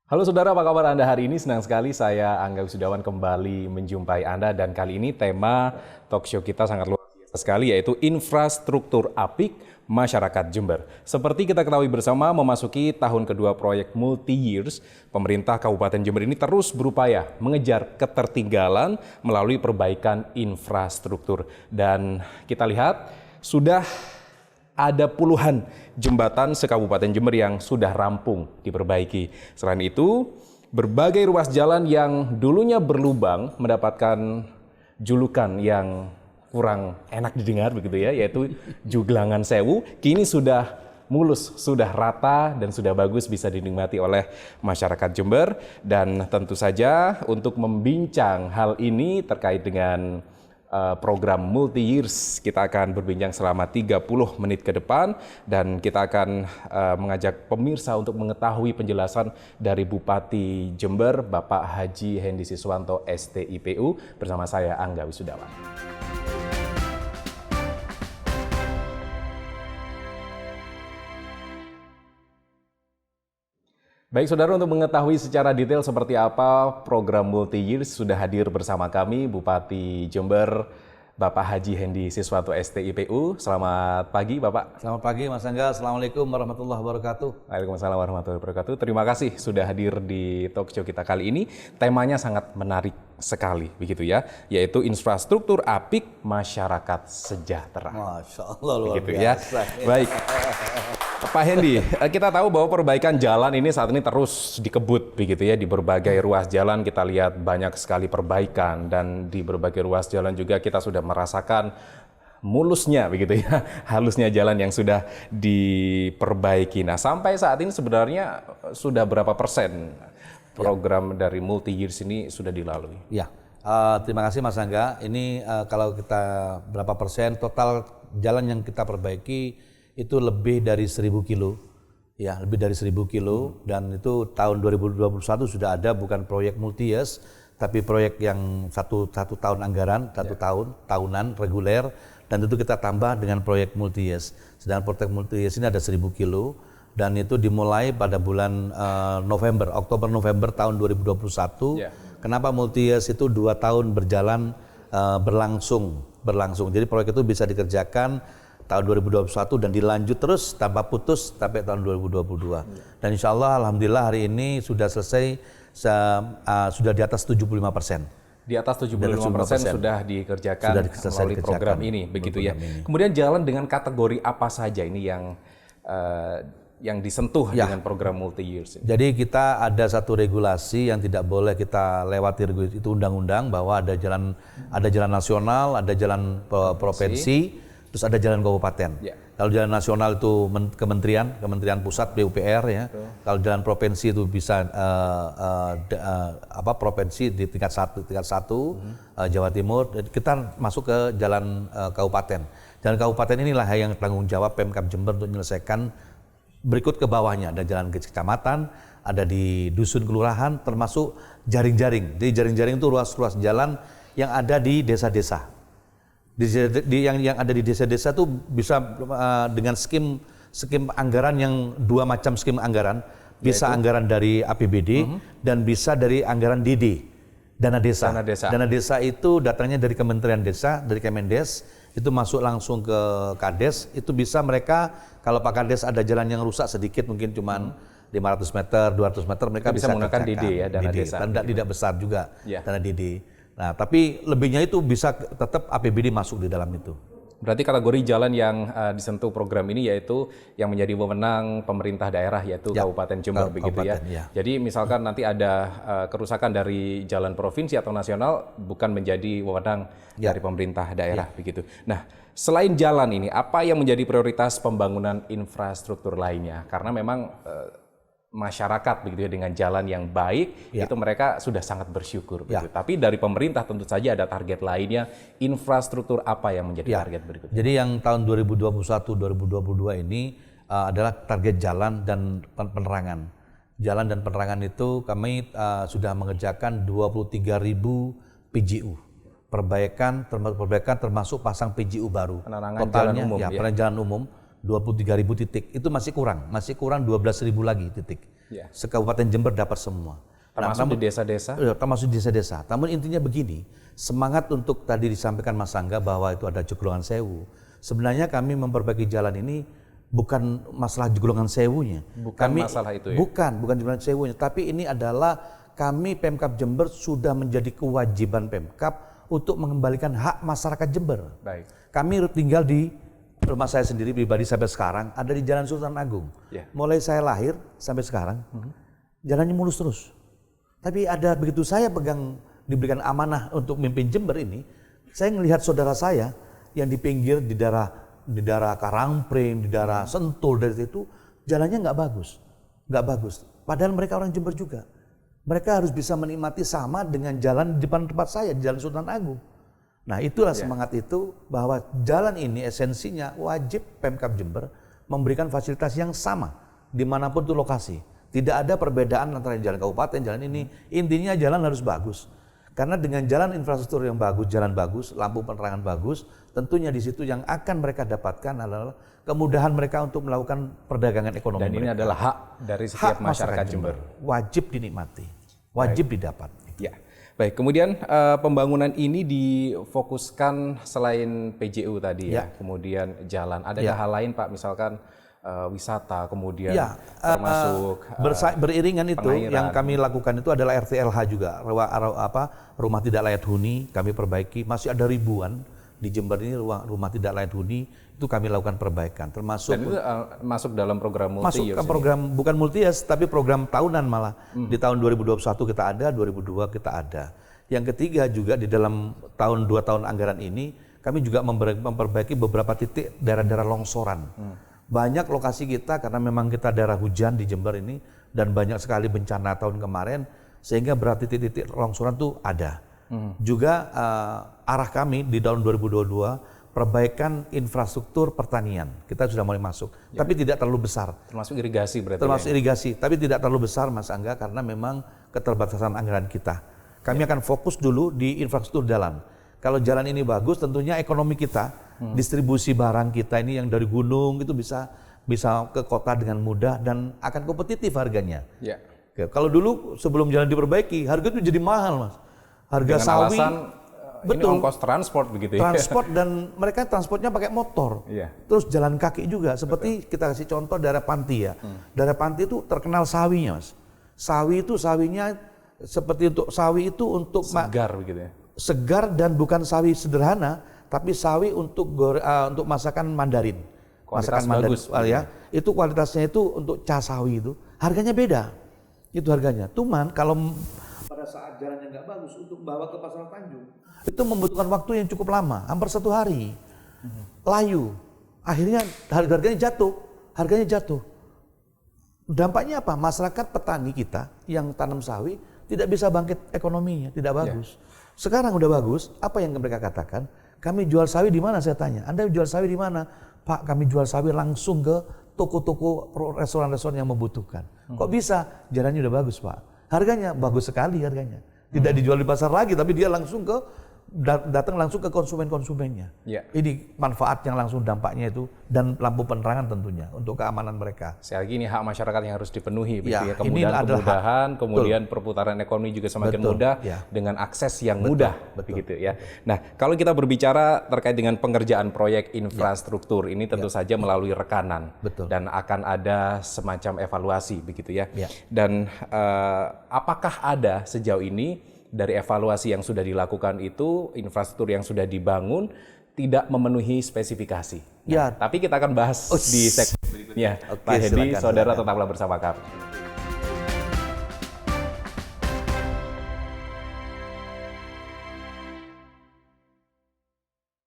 Halo saudara, apa kabar Anda hari ini? Senang sekali saya Angga Wisudawan kembali menjumpai Anda dan kali ini tema talk show kita sangat luar biasa sekali yaitu infrastruktur apik masyarakat Jember. Seperti kita ketahui bersama memasuki tahun kedua proyek multi-years, pemerintah Kabupaten Jember ini terus berupaya mengejar ketertinggalan melalui perbaikan infrastruktur. Dan kita lihat sudah ada puluhan jembatan se-Kabupaten Jember yang sudah rampung diperbaiki. Selain itu, berbagai ruas jalan yang dulunya berlubang mendapatkan julukan yang kurang enak didengar begitu ya, yaitu Juglangan Sewu, kini sudah mulus, sudah rata dan sudah bagus bisa dinikmati oleh masyarakat Jember. Dan tentu saja untuk membincang hal ini terkait dengan program multi-years, kita akan berbincang selama 30 menit ke depan dan kita akan mengajak pemirsa untuk mengetahui penjelasan dari Bupati Jember, Bapak Haji Hendy Siswanto STIPU, bersama saya Angga Wisudawan. Baik saudara, untuk mengetahui secara detail seperti apa program multi-years sudah hadir bersama kami Bupati Jember, Bapak Haji Hendy Siswanto STIPU. Selamat pagi Bapak. Selamat pagi Mas Angga, Assalamualaikum warahmatullahi wabarakatuh. Waalaikumsalam warahmatullahi wabarakatuh. Terima kasih sudah hadir di talk show kita kali ini. Temanya sangat menarik sekali begitu ya, yaitu infrastruktur apik masyarakat sejahtera. Masya Allah, luar begitu biasa. Ya. Baik. Pak Hendy, kita tahu bahwa perbaikan jalan ini saat ini terus dikebut begitu ya, di berbagai ruas jalan kita lihat banyak sekali perbaikan dan di berbagai ruas jalan juga kita sudah merasakan mulusnya begitu ya, halusnya jalan yang sudah diperbaiki. Nah, sampai saat ini sebenarnya sudah berapa persen program dari multi-years ini sudah dilalui? Ya, terima kasih Mas Angga. Ini kalau kita berapa persen total jalan yang kita perbaiki itu lebih dari 1.000 kilo, ya lebih dari 1.000 kilo, dan itu tahun 2021 sudah ada, bukan proyek multi-years, tapi proyek yang satu tahun anggaran, tahunan reguler, dan itu kita tambah dengan proyek multi-years. Sedangkan proyek multi-years ini ada 1.000 kilo, dan itu dimulai pada bulan Oktober-November tahun 2021. Kenapa multi-years itu 2 tahun berjalan berlangsung. Jadi proyek itu bisa dikerjakan tahun 2021 dan dilanjut terus tanpa putus sampai tahun 2022. Dan insya Allah alhamdulillah hari ini sudah selesai, sudah di atas 75%. Di atas 75% sudah dikerjakan melalui program ini, begitu ya. Kemudian jalan dengan kategori apa saja ini yang disentuh dengan program multi-years? Jadi kita ada satu regulasi yang tidak boleh kita lewati, itu undang-undang, bahwa ada jalan nasional, ada jalan provinsi, terus ada jalan kabupaten. Kalau jalan nasional itu Kementerian Pusat PUPR ya. Kalau jalan provinsi itu bisa provinsi di tingkat 1 Jawa Timur. Kita masuk ke jalan kabupaten. Jalan kabupaten inilah yang tanggung jawab Pemkab Jember untuk menyelesaikan berikut ke bawahnya. Ada jalan ke kecamatan, ada di dusun kelurahan, termasuk jaring-jaring. Jadi jaring-jaring itu ruas-ruas jalan yang ada di desa-desa. Yang ada di desa-desa itu bisa dengan skim anggaran yang 2 macam skim anggaran, bisa anggaran dari APBD dan bisa dari anggaran DD, dana desa. Dana desa itu datangnya dari Kementerian Desa, dari Kemendes, itu masuk langsung ke Kades. Itu bisa mereka, kalau Pak Kades ada jalan yang rusak sedikit, mungkin cuma 500 meter, 200 meter, mereka bisa menggunakan DD ya, dana desa. Tidak besar juga dana DD. Nah, tapi lebihnya itu bisa tetap APBD masuk di dalam itu. Berarti kategori jalan yang disentuh program ini yaitu yang menjadi wewenang pemerintah daerah, yaitu Kabupaten Jember begitu ya. Jadi misalkan nanti ada kerusakan dari jalan provinsi atau nasional, bukan menjadi wewenang dari pemerintah daerah begitu. Nah, selain jalan ini, apa yang menjadi prioritas pembangunan infrastruktur lainnya? Karena memang masyarakat begitu ya, dengan jalan yang baik itu mereka sudah sangat bersyukur begitu. Tapi dari pemerintah tentu saja ada target lainnya. Infrastruktur apa yang menjadi target berikutnya? Jadi yang tahun 2021-2022 ini adalah target jalan dan penerangan. Jalan dan penerangan itu kami sudah mengerjakan 23.000 PJU. Perbaikan termasuk pasang PJU baru. Penerangan totalnya jalan umum, penerangan jalan umum 23.000 titik. Itu masih kurang 12.000 lagi titik. Ya. Sekabupaten Jember dapat semua. Termasuk di desa-desa? Termasuk di desa-desa. Namun intinya begini, semangat untuk tadi disampaikan Mas Angga bahwa itu ada Jeglongan Sewu. Sebenarnya kami memperbaiki jalan ini bukan masalah Jeglongan Sewunya. Bukan masalah itu ya? Bukan Jeglongan Sewunya. Tapi ini adalah kami Pemkab Jember sudah menjadi kewajiban Pemkab untuk mengembalikan hak masyarakat Jember. Baik. Kami tinggal di rumah saya sendiri pribadi sampai sekarang ada di Jalan Sultan Agung. Ya. Mulai saya lahir sampai sekarang, jalannya mulus terus. Tapi ada begitu saya diberikan amanah untuk memimpin Jember ini, saya melihat saudara saya yang di pinggir di daerah Karangpring, di daerah Sentul dari itu jalannya nggak bagus. Padahal mereka orang Jember juga. Mereka harus bisa menikmati sama dengan jalan di depan tempat saya di Jalan Sultan Agung. Nah itulah semangat itu bahwa jalan ini esensinya wajib Pemkab Jember memberikan fasilitas yang sama dimanapun itu lokasi. Tidak ada perbedaan antara jalan kabupaten, jalan ini. Intinya jalan harus bagus. Karena dengan jalan infrastruktur yang bagus, jalan bagus, lampu penerangan bagus, tentunya di situ yang akan mereka dapatkan adalah kemudahan mereka untuk melakukan perdagangan ekonomi. Dan ini adalah hak dari setiap masyarakat Jember. Wajib dinikmati, wajib didapat. Ya. Baik, kemudian pembangunan ini difokuskan selain PJU tadi ya, kemudian jalan. Adakah hal lain Pak, misalkan wisata, kemudian termasuk beriringan itu pengairan. yang kami lakukan itu adalah RTLH juga, rumah tidak layak huni kami perbaiki. Masih ada ribuan di Jember ini rumah tidak layak huni itu kami lakukan perbaikan. Termasuk dan itu masuk dalam program multi-years. Masuk ke program bukan multi-years tapi program tahunan malah. Di tahun 2021 kita ada, 2022 kita ada. Yang ketiga juga di dalam tahun 2 tahun anggaran ini kami juga memperbaiki beberapa titik daerah-daerah longsoran. Banyak lokasi kita karena memang kita daerah hujan di Jember ini dan banyak sekali bencana tahun kemarin sehingga berat titik-titik longsoran itu ada. Juga arah kami di tahun 2022 perbaikan infrastruktur pertanian kita sudah mulai masuk, tapi tidak terlalu besar. Termasuk irigasi berarti. Termasuk irigasi, tapi tidak terlalu besar Mas Angga karena memang keterbatasan anggaran kita. Kami akan fokus dulu di infrastruktur jalan. Kalau jalan ini bagus, tentunya ekonomi kita, distribusi barang kita ini yang dari gunung itu bisa ke kota dengan mudah dan akan kompetitif harganya. Ya. Kalau dulu sebelum jalan diperbaiki, harga itu jadi mahal Mas. Harga dengan sawi, alasan, betul. Ini ongkos transport begitu ya. Transport dan mereka transportnya pakai motor. Iya. Terus jalan kaki juga. Seperti kita kasih contoh daerah Panti ya. Daerah Panti itu terkenal sawinya Mas. Sawinya seperti sawi itu untuk segar begitu ya. Segar dan bukan sawi sederhana, tapi sawi untuk masakan Mandarin. Kualitas masakan bagus. Mandarin, ya. Itu kualitasnya itu untuk ca sawi itu harganya beda. Itu harganya. Cuman kalau pada saat jalannya nggak bagus untuk bawa ke Pasar Tanjung, itu membutuhkan waktu yang cukup lama, hampir 1 hari. Layu. Akhirnya harganya jatuh. Dampaknya apa? Masyarakat petani kita yang tanam sawi tidak bisa bangkit ekonominya, tidak bagus. Sekarang udah bagus, apa yang mereka katakan? Kami jual sawi di mana saya tanya? Anda jual sawi di mana? Pak, kami jual sawi langsung ke toko-toko restoran-restoran yang membutuhkan. Kok bisa? Jalannya udah bagus Pak. Harganya bagus sekali harganya. Tidak dijual di pasar lagi, tapi dia langsung datang langsung ke konsumennya. Ya. Ini manfaat yang langsung dampaknya itu dan lampu penerangan tentunya untuk keamanan mereka. Sekali lagi ini hak masyarakat yang harus dipenuhi, Ya, kemudahan, kemudian perputaran ekonomi juga semakin mudah dengan akses yang mudah, begitu ya. Nah, kalau kita berbicara terkait dengan pengerjaan proyek infrastruktur ini tentu saja melalui rekanan dan akan ada semacam evaluasi, begitu ya. Dan apakah ada sejauh ini dari evaluasi yang sudah dilakukan itu infrastruktur yang sudah dibangun tidak memenuhi spesifikasi? Tapi kita akan bahas di segmen berikutnya. Pak Hedi, saudara, tetaplah bersama kami.